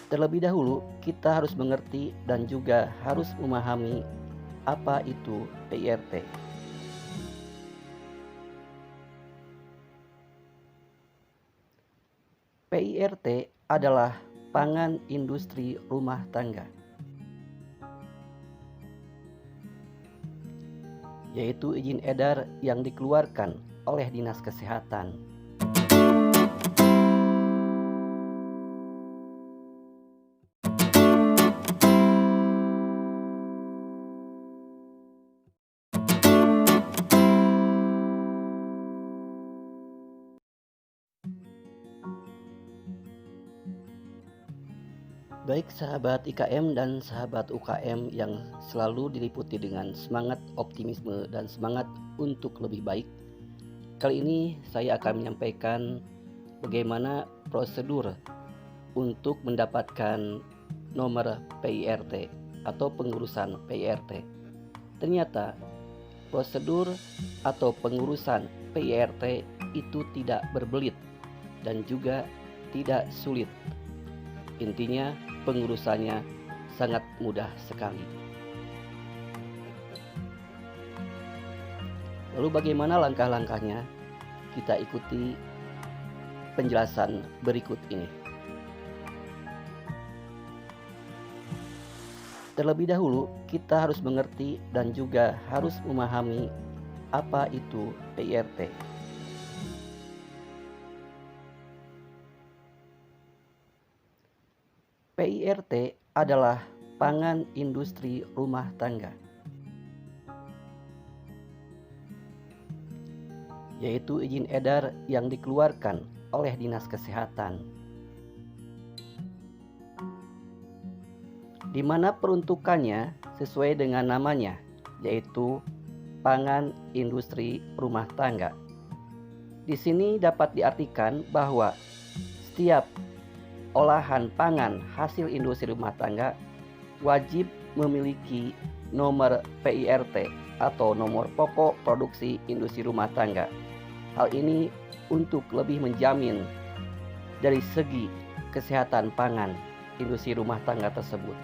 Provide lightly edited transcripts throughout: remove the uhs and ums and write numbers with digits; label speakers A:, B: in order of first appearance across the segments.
A: Terlebih dahulu, kita harus mengerti dan juga harus memahami apa itu PIRT. PIRT adalah pangan industri rumah tangga, yaitu izin edar yang dikeluarkan oleh Dinas Kesehatan. Baik sahabat IKM dan sahabat UKM yang selalu diliputi dengan semangat optimisme dan semangat untuk lebih baik. Kali ini saya akan menyampaikan bagaimana prosedur untuk mendapatkan nomor PIRT atau pengurusan PIRT. Ternyata prosedur atau pengurusan PIRT itu tidak berbelit dan juga tidak sulit. Intinya pengurusannya sangat mudah sekali. Lalu bagaimana langkah-langkahnya? Kita ikuti penjelasan berikut ini. Terlebih dahulu, kita harus mengerti dan juga harus memahami apa itu PIRT. PIRT adalah pangan industri rumah tangga, yaitu izin edar yang dikeluarkan oleh Dinas Kesehatan, di mana peruntukannya sesuai dengan namanya, yaitu pangan industri rumah tangga. Di sini dapat diartikan bahwa setiap olahan pangan hasil industri rumah tangga wajib memiliki nomor PIRT atau nomor pokok produksi industri rumah tangga. Hal ini untuk lebih menjamin dari segi kesehatan pangan industri rumah tangga tersebut.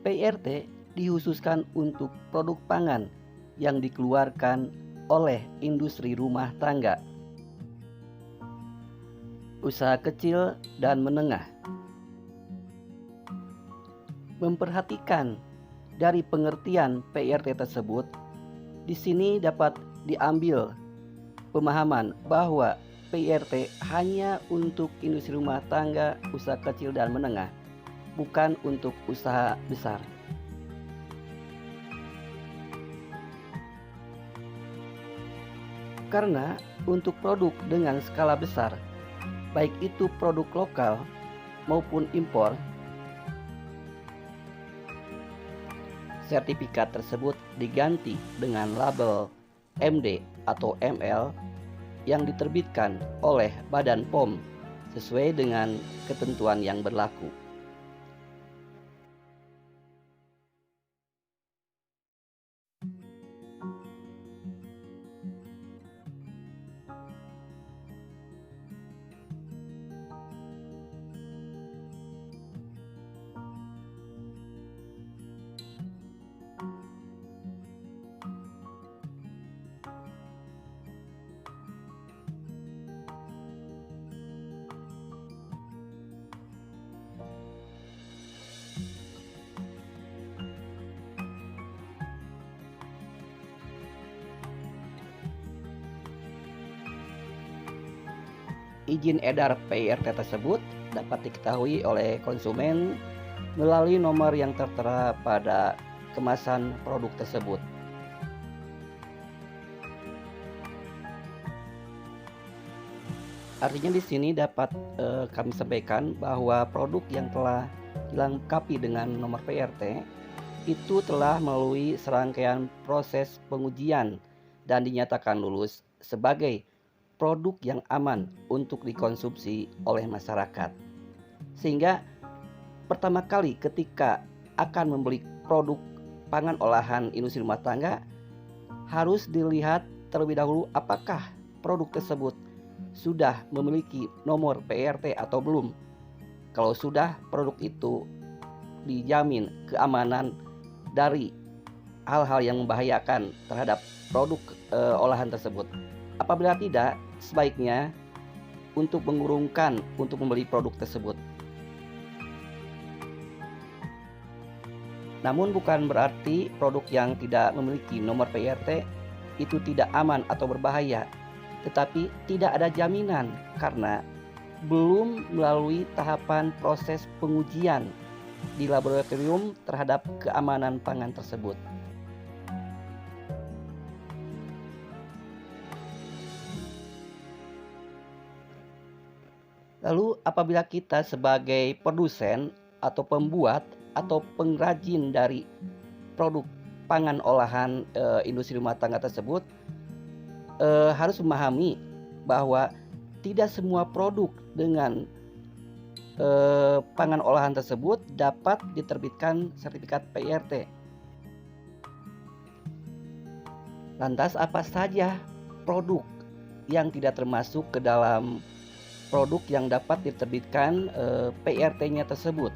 A: PIRT dikhususkan untuk produk pangan yang dikeluarkan oleh industri rumah tangga, usaha kecil dan menengah. Memperhatikan dari pengertian PIRT tersebut, di sini dapat diambil pemahaman bahwa PIRT hanya untuk industri rumah tangga, usaha kecil dan menengah, bukan untuk usaha besar. Karena untuk produk dengan skala besar, baik itu produk lokal maupun impor, sertifikat tersebut diganti dengan label MD atau ML yang diterbitkan oleh Badan POM sesuai dengan ketentuan yang berlaku. Izin edar PIRT tersebut dapat diketahui oleh konsumen melalui nomor yang tertera pada kemasan produk tersebut. Artinya di sini dapat kami sampaikan bahwa produk yang telah dilengkapi dengan nomor PIRT itu telah melalui serangkaian proses pengujian dan dinyatakan lulus sebagai produk yang aman untuk dikonsumsi oleh masyarakat. Sehingga pertama kali ketika akan membeli produk pangan olahan industri rumah tangga, harus dilihat terlebih dahulu apakah produk tersebut sudah memiliki nomor PRT atau belum. Kalau sudah, produk itu dijamin keamanan dari hal-hal yang membahayakan terhadap produk olahan tersebut. Apabila tidak, sebaiknya untuk mengurungkan untuk membeli produk tersebut. Namun bukan berarti produk yang tidak memiliki nomor PRT itu tidak aman atau berbahaya, tetapi tidak ada jaminan karena belum melalui tahapan proses pengujian di laboratorium terhadap keamanan pangan tersebut. Lalu apabila kita sebagai produsen atau pembuat atau pengrajin dari produk pangan olahan industri rumah tangga tersebut, harus memahami bahwa tidak semua produk dengan pangan olahan tersebut dapat diterbitkan sertifikat PRT. Lantas apa saja produk yang tidak termasuk ke dalam produk yang dapat diterbitkan PRT-nya tersebut?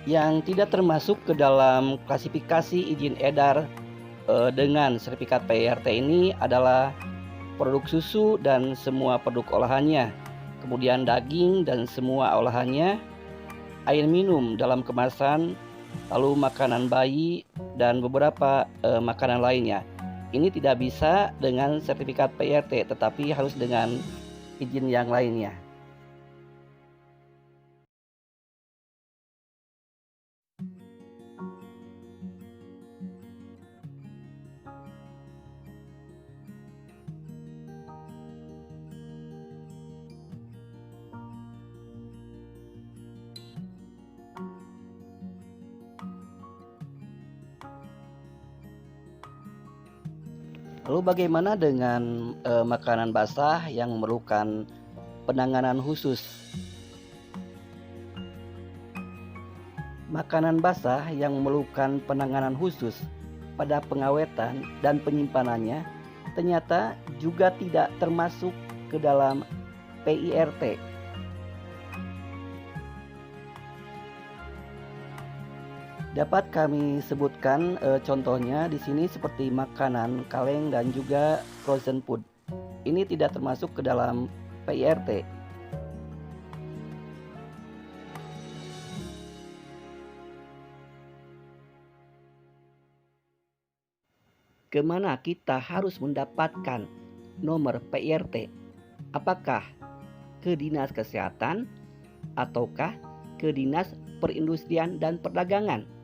A: Yang tidak termasuk ke dalam klasifikasi izin edar dengan sertifikat PRT ini adalah produk susu dan semua produk olahannya, kemudian daging dan semua olahannya, air minum dalam kemasan, lalu makanan bayi dan beberapa makanan lainnya. Ini tidak bisa dengan sertifikat PRT, tetapi harus dengan izin yang lainnya. Lalu bagaimana dengan makanan basah yang memerlukan penanganan khusus? Makanan basah yang memerlukan penanganan khusus pada pengawetan dan penyimpanannya ternyata juga tidak termasuk ke dalam PIRT. Dapat kami sebutkan contohnya di sini seperti makanan kaleng dan juga frozen food. Ini tidak termasuk ke dalam PIRT. Kemana kita harus mendapatkan nomor PIRT? Apakah ke Dinas Kesehatan ataukah ke Dinas Perindustrian dan Perdagangan?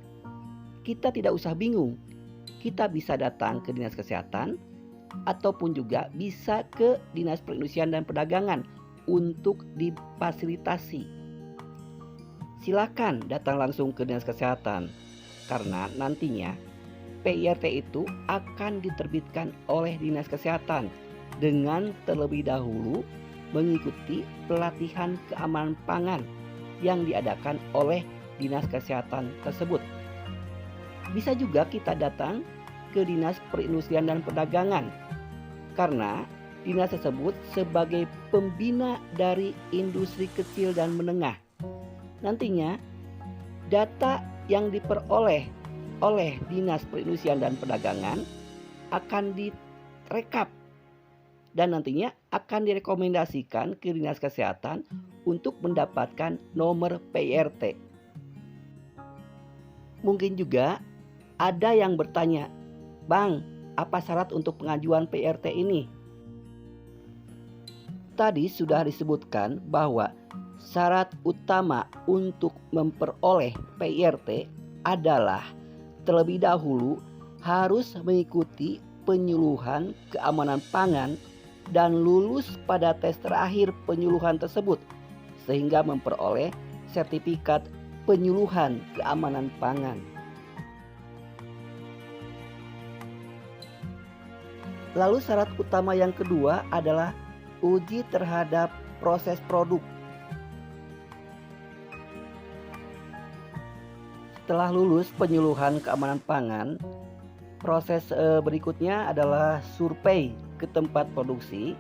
A: Kita tidak usah bingung. Kita bisa datang ke Dinas Kesehatan ataupun juga bisa ke Dinas Perindustrian dan Perdagangan untuk difasilitasi. Silakan datang langsung ke Dinas Kesehatan karena nantinya PIRT itu akan diterbitkan oleh Dinas Kesehatan dengan terlebih dahulu mengikuti pelatihan keamanan pangan yang diadakan oleh Dinas Kesehatan tersebut. Bisa juga kita datang ke Dinas Perindustrian dan Perdagangan karena dinas tersebut sebagai pembina dari industri kecil dan menengah. Nantinya data yang diperoleh oleh Dinas Perindustrian dan Perdagangan akan direkap dan nantinya akan direkomendasikan ke Dinas Kesehatan untuk mendapatkan nomor PIRT. Mungkin juga ada yang bertanya, "Bang, apa syarat untuk pengajuan PIRT ini?" Tadi sudah disebutkan bahwa syarat utama untuk memperoleh PIRT adalah terlebih dahulu harus mengikuti penyuluhan keamanan pangan dan lulus pada tes terakhir penyuluhan tersebut sehingga memperoleh sertifikat penyuluhan keamanan pangan. Lalu syarat utama yang kedua adalah uji terhadap proses produk. Setelah lulus penyuluhan keamanan pangan, proses berikutnya adalah survei ke tempat produksi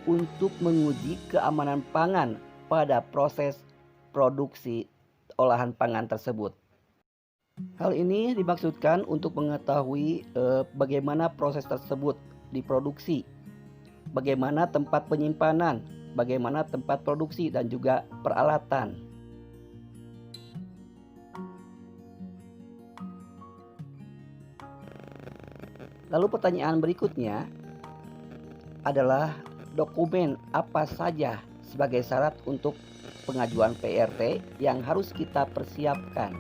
A: untuk menguji keamanan pangan pada proses produksi olahan pangan tersebut. Hal ini dimaksudkan untuk mengetahui bagaimana proses tersebut diproduksi, bagaimana tempat penyimpanan, bagaimana tempat produksi dan juga peralatan. Lalu pertanyaan berikutnya adalah dokumen apa saja sebagai syarat untuk pengajuan PRT yang harus kita persiapkan.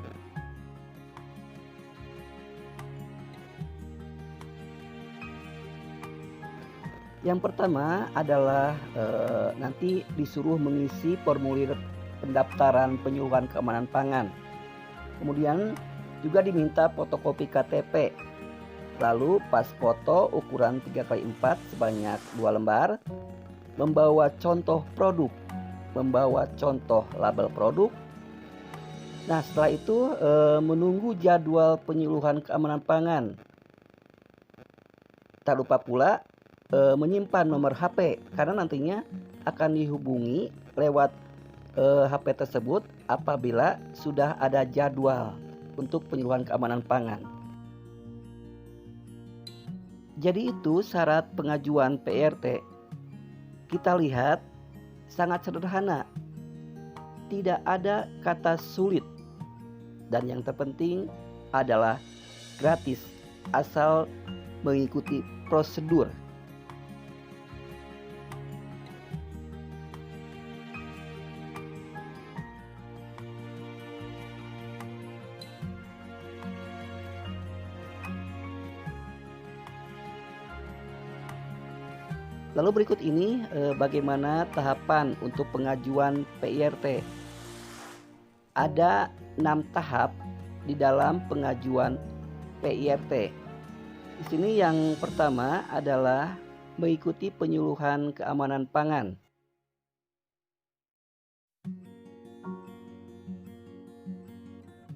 A: Yang pertama adalah nanti disuruh mengisi formulir pendaftaran penyuluhan keamanan pangan. Kemudian juga diminta fotokopi KTP. Lalu pas foto ukuran 3x4 sebanyak 2 lembar, membawa contoh produk, membawa contoh label produk. Nah, setelah itu menunggu jadwal penyuluhan keamanan pangan. Tak lupa pula menyimpan nomor HP karena nantinya akan dihubungi lewat HP tersebut apabila sudah ada jadwal untuk penyuluhan keamanan pangan. Jadi itu syarat pengajuan PRT. Kita lihat sangat sederhana. Tidak ada kata sulit. Dan yang terpenting adalah gratis asal mengikuti prosedur. Lalu berikut ini bagaimana tahapan untuk pengajuan PIRT. Ada 6 tahap di dalam pengajuan PIRT. Di sini yang pertama adalah mengikuti penyuluhan keamanan pangan.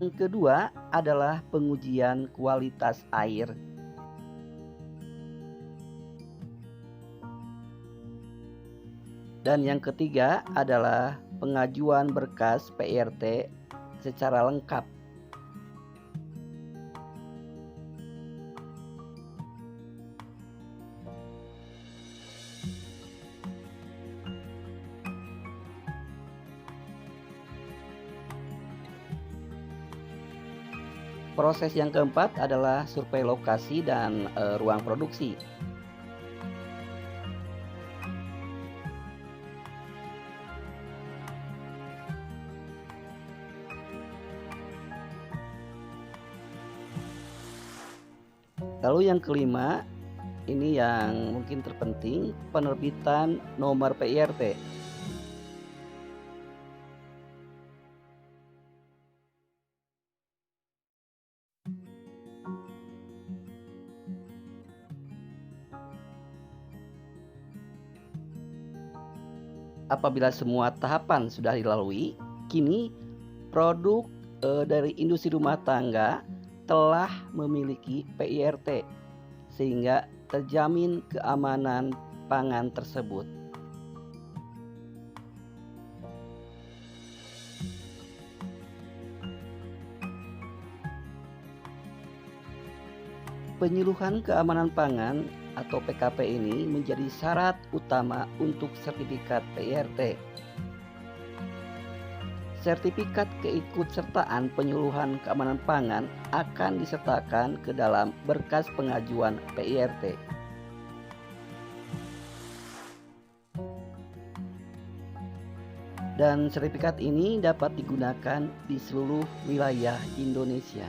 A: Yang kedua adalah pengujian kualitas air. Dan yang ketiga adalah pengajuan berkas PIRT secara lengkap. Proses yang keempat adalah survei lokasi dan ruang produksi. Lalu yang kelima, ini yang mungkin terpenting, penerbitan nomor PIRT. Apabila semua tahapan sudah dilalui, kini produk dari industri rumah tangga telah memiliki PIRT sehingga terjamin keamanan pangan tersebut. Penyuluhan keamanan pangan atau PKP ini menjadi syarat utama untuk sertifikat PIRT. Sertifikat keikutsertaan penyuluhan keamanan pangan akan disertakan ke dalam berkas pengajuan PIRT. Dan sertifikat ini dapat digunakan di seluruh wilayah Indonesia.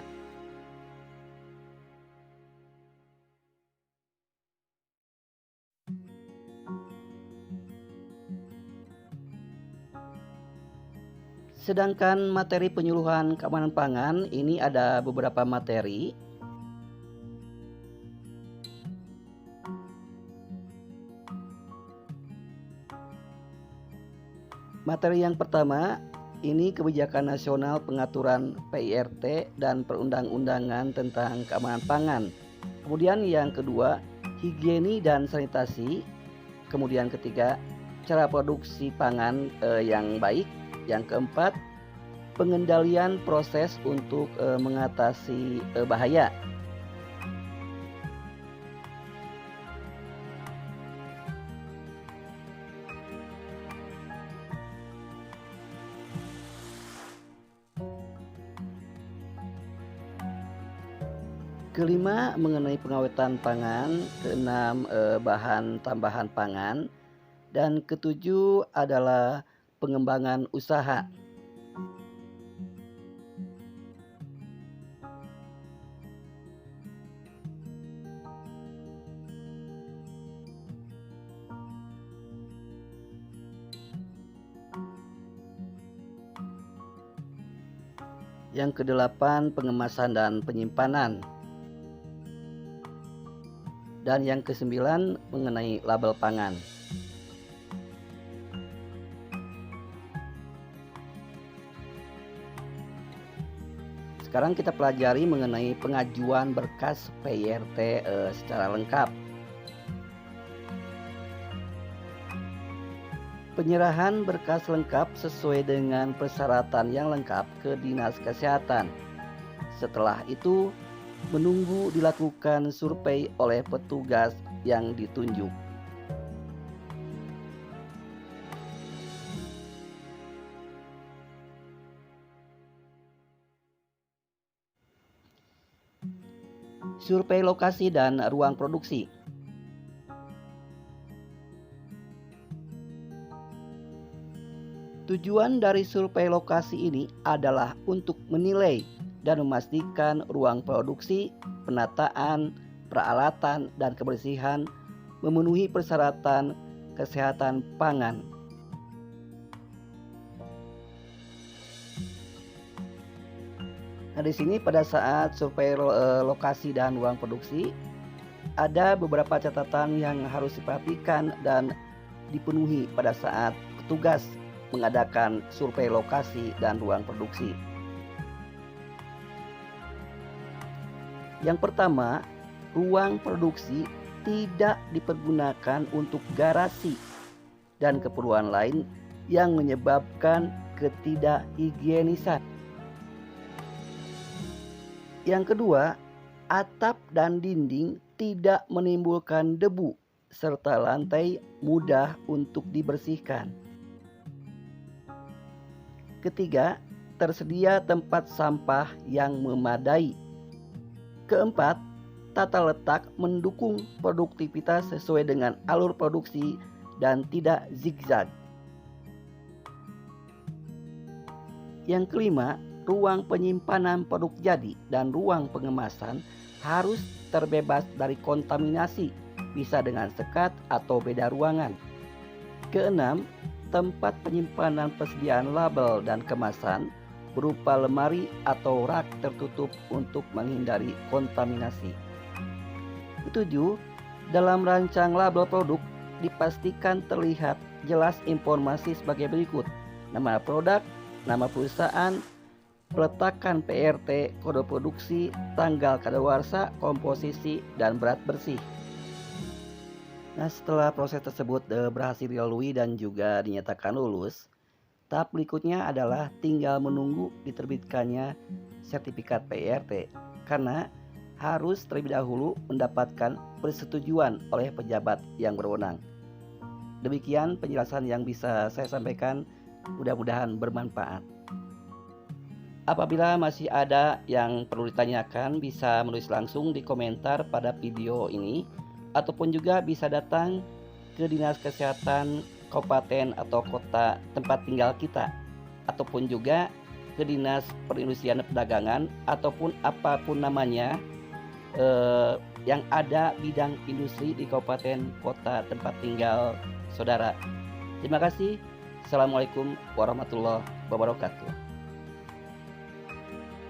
A: Sedangkan materi penyuluhan keamanan pangan ini ada beberapa materi. Materi yang pertama ini kebijakan nasional pengaturan PIRT dan perundang-undangan tentang keamanan pangan. Kemudian yang kedua, higiene dan sanitasi. Kemudian ketiga, cara produksi pangan yang baik. Yang keempat, pengendalian proses untuk mengatasi bahaya. Kelima, mengenai pengawetan pangan. Keenam, bahan tambahan pangan. Dan ketujuh adalah pengembangan usaha. Yang kedelapan, pengemasan dan penyimpanan. Dan yang kesembilan, mengenai label pangan. Sekarang kita pelajari mengenai pengajuan berkas PIRT secara lengkap. Penyerahan berkas lengkap sesuai dengan persyaratan yang lengkap ke Dinas Kesehatan. Setelah itu, menunggu dilakukan survei oleh petugas yang ditunjuk. Survei lokasi dan ruang produksi. Tujuan dari survei lokasi ini adalah untuk menilai dan memastikan ruang produksi, penataan, peralatan, dan kebersihan memenuhi persyaratan kesehatan pangan. Nah, di sini pada saat survei lokasi dan ruang produksi ada beberapa catatan yang harus diperhatikan dan dipenuhi pada saat petugas mengadakan survei lokasi dan ruang produksi. Yang pertama, ruang produksi tidak dipergunakan untuk garasi dan keperluan lain yang menyebabkan ketidakhigienisan. Yang kedua, atap dan dinding tidak menimbulkan debu serta lantai mudah untuk dibersihkan. Ketiga, tersedia tempat sampah yang memadai. Keempat, tata letak mendukung produktivitas sesuai dengan alur produksi dan tidak zigzag. Yang kelima, ruang penyimpanan produk jadi dan ruang pengemasan harus terbebas dari kontaminasi, bisa dengan sekat atau beda ruangan. Keenam, tempat penyimpanan persediaan label dan kemasan berupa lemari atau rak tertutup untuk menghindari kontaminasi. Ketujuh, dalam rancang label produk dipastikan terlihat jelas informasi sebagai berikut: nama produk, nama perusahaan, peletakan PIRT, kode produksi, tanggal kadaluarsa, komposisi, dan berat bersih. Nah, setelah proses tersebut berhasil dilalui dan juga dinyatakan lulus, tahap berikutnya adalah tinggal menunggu diterbitkannya sertifikat PIRT, karena harus terlebih dahulu mendapatkan persetujuan oleh pejabat yang berwenang. Demikian penjelasan yang bisa saya sampaikan, mudah-mudahan bermanfaat. Apabila masih ada yang perlu ditanyakan, bisa menulis langsung di komentar pada video ini, ataupun juga bisa datang ke Dinas Kesehatan Kabupaten atau kota tempat tinggal kita, ataupun juga ke Dinas Perindustrian dan Perdagangan, ataupun apapun namanya yang ada bidang industri di kabupaten kota tempat tinggal saudara. Terima kasih. Assalamualaikum warahmatullahi wabarakatuh.